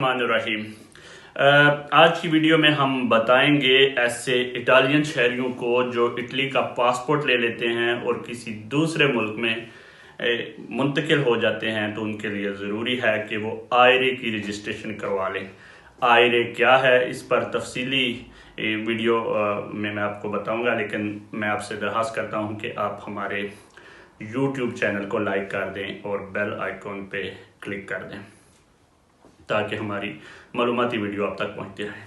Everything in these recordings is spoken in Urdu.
الرحمن الرحیم۔ آج کی ویڈیو میں ہم بتائیں گے ایسے اٹالین شہریوں کو جو اٹلی کا پاسپورٹ لے لیتے ہیں اور کسی دوسرے ملک میں منتقل ہو جاتے ہیں تو ان کے لیے ضروری ہے کہ وہ آئرے کی رجسٹریشن کروا لیں۔ آئرے کیا ہے اس پر تفصیلی ویڈیو میں آپ کو بتاؤں گا، لیکن میں آپ سے درخواست کرتا ہوں کہ آپ ہمارے یوٹیوب چینل کو لائک کر دیں اور بیل آئیکن پہ کلک کر دیں تاکہ ہماری معلوماتی ویڈیو آپ تک پہنچتی رہے۔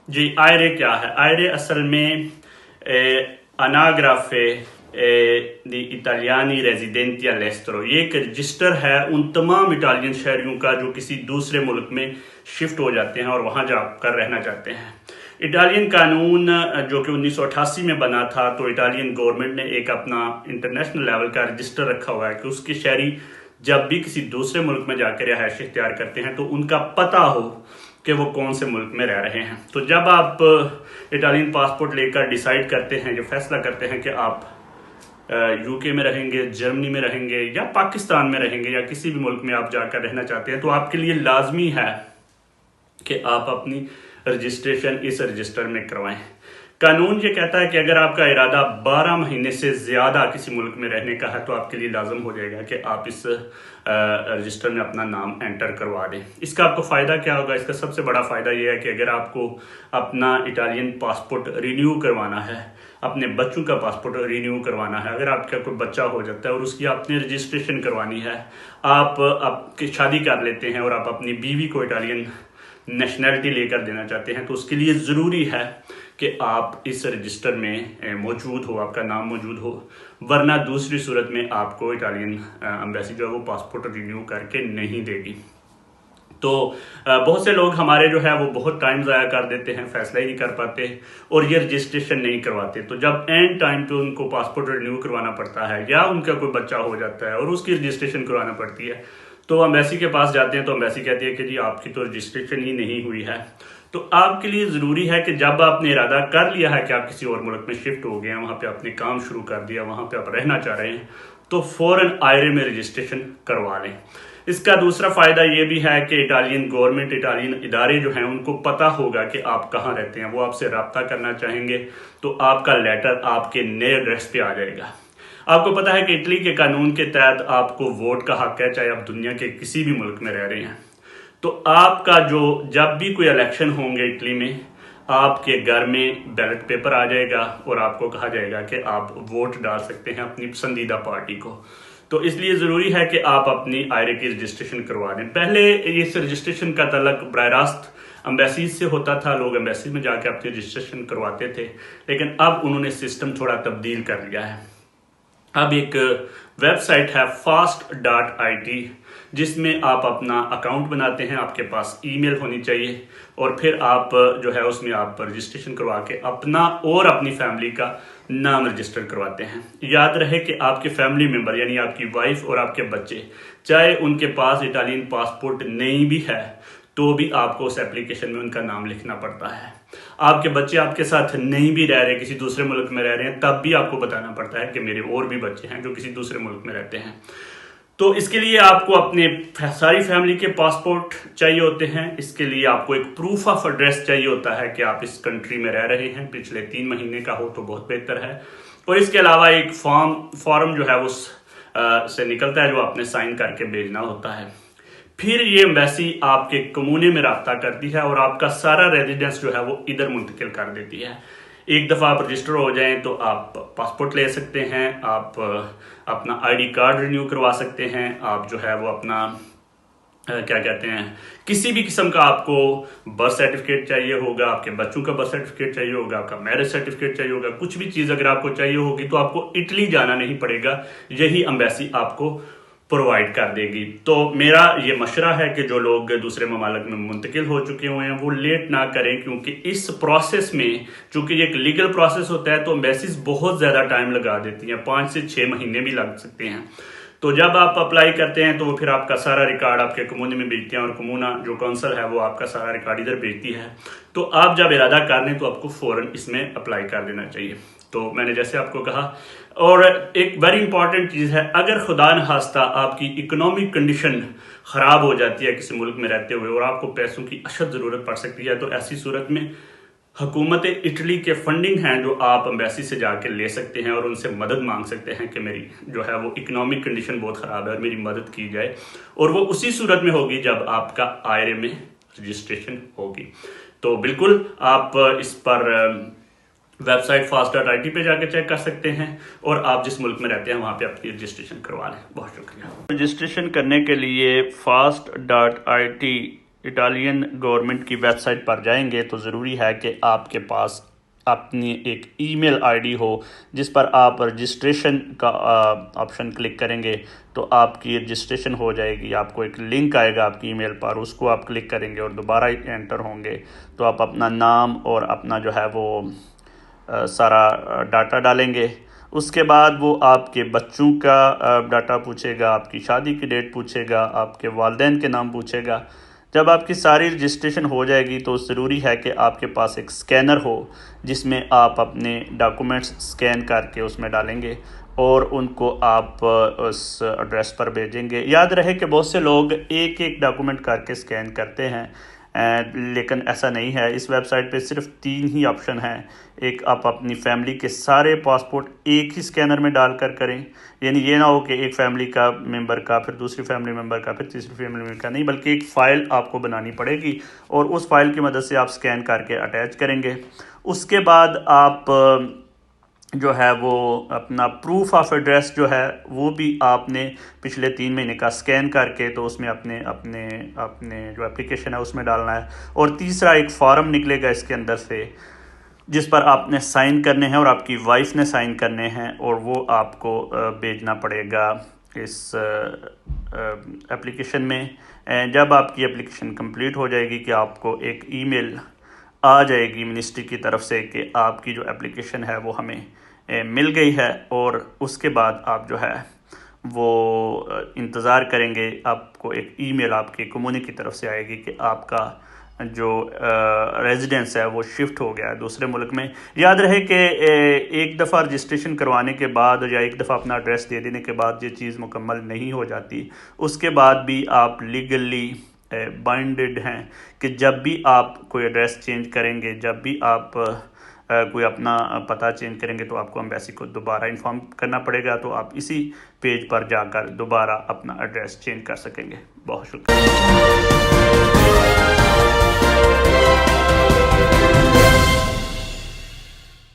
جی، آئرے کیا ہے؟ آئرے اصل میں اناگرافے دی ایٹالیانی ریزیڈنٹی all'estero، یہ ایک رجسٹر ہے ان تمام اٹالین شہریوں کا جو کسی دوسرے ملک میں شفٹ ہو جاتے ہیں اور وہاں جا کر رہنا چاہتے ہیں۔ اٹالین قانون جو کہ 1988 میں بنا تھا، تو اٹالین گورنمنٹ نے ایک اپنا انٹرنیشنل لیول کا رجسٹر رکھا ہوا ہے کہ اس کے شہری جب بھی کسی دوسرے ملک میں جا کے رہائش اختیار کرتے ہیں تو ان کا پتہ ہو کہ وہ کون سے ملک میں رہ رہے ہیں۔ تو جب آپ اٹالین پاسپورٹ لے کر ڈیسائیڈ کرتے ہیں، جو فیصلہ کرتے ہیں کہ آپ یو کے میں رہیں گے، جرمنی میں رہیں گے یا پاکستان میں رہیں گے یا کسی بھی ملک میں آپ جا کر رہنا چاہتے ہیں، تو آپ کے لیے لازمی ہے کہ آپ اپنی رجسٹریشن اس رجسٹر میں کروائیں۔ قانون یہ کہتا ہے کہ اگر آپ کا ارادہ 12 مہینے سے زیادہ کسی ملک میں رہنے کا ہے تو آپ کے لیے لازم ہو جائے گا کہ آپ اس رجسٹر میں اپنا نام انٹر کروا دیں۔ اس کا آپ کو فائدہ کیا ہوگا؟ اس کا سب سے بڑا فائدہ یہ ہے کہ اگر آپ کو اپنا اٹالین پاسپورٹ رینیو کروانا ہے، اپنے بچوں کا پاسپورٹ رینیو کروانا ہے، اگر آپ کا کوئی بچہ ہو جاتا ہے اور اس کی آپ نے رجسٹریشن کروانی ہے، آپ کی شادی کر لیتے ہیں اور آپ اپنی بیوی کو اٹالین نیشنلٹی لے کر دینا چاہتے ہیں، تو اس کے لیے ضروری ہے کہ آپ اس رجسٹر میں موجود ہو، آپ کا نام موجود ہو، ورنہ دوسری صورت میں آپ کو اٹالین ایمبیسی جو ہے وہ پاسپورٹ رینیو کر کے نہیں دے گی۔ تو بہت سے لوگ ہمارے جو ہے وہ بہت ٹائم ضائع کر دیتے ہیں، فیصلہ ہی نہیں کر پاتے اور یہ رجسٹریشن نہیں کرواتے۔ تو جب اینڈ ٹائم پہ ان کو پاسپورٹ رینیو کروانا پڑتا ہے یا ان کا کوئی بچہ ہو جاتا ہے اور اس کی رجسٹریشن کروانا پڑتی ہے تو ایمبیسی کے پاس جاتے ہیں، تو ایمبیسی کہتی ہے کہ جی آپ کی تو رجسٹریشن ہی نہیں ہوئی ہے۔ تو آپ کے لیے ضروری ہے کہ جب آپ نے ارادہ کر لیا ہے کہ آپ کسی اور ملک میں شفٹ ہو گئے ہیں، وہاں پہ آپ نے کام شروع کر دیا، وہاں پہ آپ رہنا چاہ رہے ہیں، تو فوراً آئرے میں رجسٹریشن کروا لیں۔ اس کا دوسرا فائدہ یہ بھی ہے کہ اٹالین گورنمنٹ، اٹالین ادارے جو ہیں ان کو پتہ ہوگا کہ آپ کہاں رہتے ہیں، وہ آپ سے رابطہ کرنا چاہیں گے تو آپ کا لیٹر آپ کے نئے ایڈریس پہ آ جائے گا۔ آپ کو پتہ ہے کہ اٹلی کے قانون کے تحت آپ کو ووٹ کا حق ہے، چاہے آپ دنیا کے کسی بھی ملک میں رہ رہے ہیں۔ تو آپ کا جب بھی کوئی الیکشن ہوں گے اٹلی میں، آپ کے گھر میں بیلٹ پیپر آ جائے گا اور آپ کو کہا جائے گا کہ آپ ووٹ ڈال سکتے ہیں اپنی پسندیدہ پارٹی کو۔ تو اس لیے ضروری ہے کہ آپ اپنی آئرے کی رجسٹریشن کروا دیں۔ پہلے اس رجسٹریشن کا تعلق براہ راست ایمبیسیز سے ہوتا تھا، لوگ ایمبیسی میں جا کے اپنی رجسٹریشن کرواتے تھے، لیکن اب انہوں نے سسٹم تھوڑا تبدیل کر لیا ہے۔ اب ایک ویب سائٹ ہے fast.it، جس میں آپ اپنا اکاؤنٹ بناتے ہیں، آپ کے پاس ای میل ہونی چاہیے اور پھر آپ جو ہے اس میں آپ رجسٹریشن کروا کے اپنا اور اپنی فیملی کا نام رجسٹر کرواتے ہیں۔ یاد رہے کہ آپ کے فیملی ممبر یعنی آپ کی وائف اور آپ کے بچے، چاہے ان کے پاس اٹالین پاسپورٹ نہیں بھی ہے تو بھی آپ کو اس اپلیکیشن میں ان کا نام لکھنا پڑتا ہے۔ آپ کے بچے آپ کے ساتھ نہیں بھی رہ رہے، کسی دوسرے ملک میں رہ رہے ہیں، تب بھی آپ کو بتانا پڑتا ہے کہ میرے اور بھی بچے ہیں جو کسی دوسرے ملک میں رہتے ہیں۔ تو اس کے لیے آپ کو اپنے ساری فیملی کے پاسپورٹ چاہیے ہوتے ہیں۔ اس کے لیے آپ کو ایک پروف آف ایڈریس چاہیے ہوتا ہے کہ آپ اس کنٹری میں رہ رہے ہیں، پچھلے 3 مہینے کا ہو تو بہت بہتر ہے۔ اور اس کے علاوہ ایک فارم جو ہے اس سے نکلتا ہے جو آپ نے سائن کر کے بھیجنا ہوتا ہے۔ پھر یہ ایمبیسی آپ کے کمونے میں رابطہ کرتی ہے اور آپ کا سارا ریزیڈنس جو ہے وہ ادھر منتقل کر دیتی ہے۔ ایک دفعہ آپ رجسٹر ہو جائیں تو آپ پاسپورٹ لے سکتے ہیں، آپ اپنا آئی ڈی کارڈ رینیو کروا سکتے ہیں، آپ جو ہے وہ اپنا کیا کہتے ہیں کسی بھی قسم کا آپ کو برتھ سرٹیفکیٹ چاہیے ہوگا، آپ کے بچوں کا برتھ سرٹیفکیٹ چاہیے ہوگا، آپ کا میرج سرٹیفکیٹ چاہیے ہوگا، کچھ بھی چیز اگر آپ کو چاہیے ہوگی تو آپ کو اٹلی جانا نہیں پڑے گا، یہی ایمبیسی آپ کو پرووائڈ کر دے گی۔ تو میرا یہ مشورہ ہے کہ جو لوگ دوسرے ممالک میں منتقل ہو چکے ہوئے ہیں وہ لیٹ نہ کریں، کیونکہ اس پروسیس میں چونکہ یہ ایک لیگل پروسیس ہوتا ہے تو ایمبیسیز بہت زیادہ ٹائم لگا دیتی ہیں، 5 سے 6 مہینے بھی لگ سکتے ہیں۔ تو جب آپ اپلائی کرتے ہیں تو وہ پھر آپ کا سارا ریکارڈ آپ کے کمونے میں بھیجتے ہیں اور کمونہ جو کونسل ہے وہ آپ کا سارا ریکارڈ ادھر بھیجتی ہے۔ تو آپ جب ارادہ کر لیں تو آپ کو فوراً اس میں اپلائی کر دینا چاہیے۔ تو میں نے جیسے آپ کو کہا، اور ایک ویری امپورٹنٹ چیز ہے، اگر خدا نخواستہ آپ کی اکنامک کنڈیشن خراب ہو جاتی ہے کسی ملک میں رہتے ہوئے اور آپ کو پیسوں کی اشد ضرورت پڑ سکتی ہے، تو ایسی صورت میں حکومت اٹلی کے فنڈنگ ہیں جو آپ ایمبیسی سے جا کے لے سکتے ہیں اور ان سے مدد مانگ سکتے ہیں کہ میری جو ہے وہ اکنامک کنڈیشن بہت خراب ہے اور میری مدد کی جائے، اور وہ اسی صورت میں ہوگی جب آپ کا IRA میں رجسٹریشن ہوگی۔ تو بالکل آپ اس پر ویب سائٹ fast.it پہ جا کے چیک کر سکتے ہیں، اور آپ جس ملک میں رہتے ہیں وہاں پہ اپنی رجسٹریشن کروا لیں۔ بہت شکریہ۔ رجسٹریشن کرنے کے لیے fast.it اٹالین گورنمنٹ کی ویب سائٹ پر جائیں گے تو ضروری ہے کہ آپ کے پاس اپنی ایک ای میل ID ہو جس پر آپ رجسٹریشن کا آپشن کلک کریں گے تو آپ کی رجسٹریشن ہو جائے گی۔ آپ کو ایک لنک آئے گا آپ کی ای میل پر، اس کو آپ کلک کریں گے اور دوبارہ انٹر ہوں گے تو آپ اپنا نام اور اپنا جو ہے وہ سارا ڈاٹا ڈالیں گے۔ اس کے بعد وہ آپ کے بچوں کا ڈاٹا پوچھے گا، آپ کی شادی کی ڈیٹ پوچھے گا، آپ کے والدین کے نام پوچھے گا۔ جب آپ کی ساری رجسٹریشن ہو جائے گی تو ضروری ہے کہ آپ کے پاس ایک سکینر ہو جس میں آپ اپنے ڈاکومنٹس سکین کر کے اس میں ڈالیں گے اور ان کو آپ اس ایڈریس پر بھیجیں گے۔ یاد رہے کہ بہت سے لوگ ایک ایک ڈاکومنٹ کر کے سکین کرتے ہیں، لیکن ایسا نہیں ہے۔ اس ویب سائٹ پہ صرف 3 ہی آپشن ہیں۔ ایک، آپ اپنی فیملی کے سارے پاسپورٹ ایک ہی سکینر میں ڈال کر کریں، یعنی یہ نہ ہو کہ ایک فیملی کا ممبر کا، پھر دوسری فیملی ممبر کا، پھر تیسری فیملی ممبر کا، نہیں، بلکہ ایک فائل آپ کو بنانی پڑے گی اور اس فائل کی مدد سے آپ سکین کر کے اٹیچ کریں گے۔ اس کے بعد آپ جو ہے وہ اپنا پروف آف ایڈریس جو ہے وہ بھی آپ نے پچھلے 3 مہینے کا سکین کر کے تو اس میں اپنے جو اپلیکیشن ہے اس میں ڈالنا ہے۔ اور تیسرا ایک فارم نکلے گا اس کے اندر سے جس پر آپ نے سائن کرنے ہیں اور آپ کی وائف نے سائن کرنے ہیں، اور وہ آپ کو بھیجنا پڑے گا اس اپلیکیشن میں۔ جب آپ کی اپلیکیشن کمپلیٹ ہو جائے گی کہ آپ کو ایک ای میل آ جائے گی منسٹری کی طرف سے کہ آپ کی جو اپلیکیشن ہے وہ ہمیں مل گئی ہے، اور اس کے بعد آپ جو ہے وہ انتظار کریں گے۔ آپ کو ایک ای میل آپ کے کمیونٹی کی طرف سے آئے گی کہ آپ کا جو ریزیڈنس ہے وہ شفٹ ہو گیا ہے دوسرے ملک میں۔ یاد رہے کہ ایک دفعہ رجسٹریشن کروانے کے بعد یا ایک دفعہ اپنا ایڈریس دے دینے کے بعد یہ چیز مکمل نہیں ہو جاتی، اس کے بعد بھی آپ لیگلی بائنڈڈ ہیں کہ جب بھی آپ کوئی ایڈریس چینج کریں گے، جب بھی آپ کوئی اپنا پتہ چینج کریں گے تو آپ کو ایمبیسی کو دوبارہ انفارم کرنا پڑے گا، تو آپ اسی پیج پر جا کر دوبارہ اپنا ایڈریس چینج کر سکیں گے۔ بہت شکریہ۔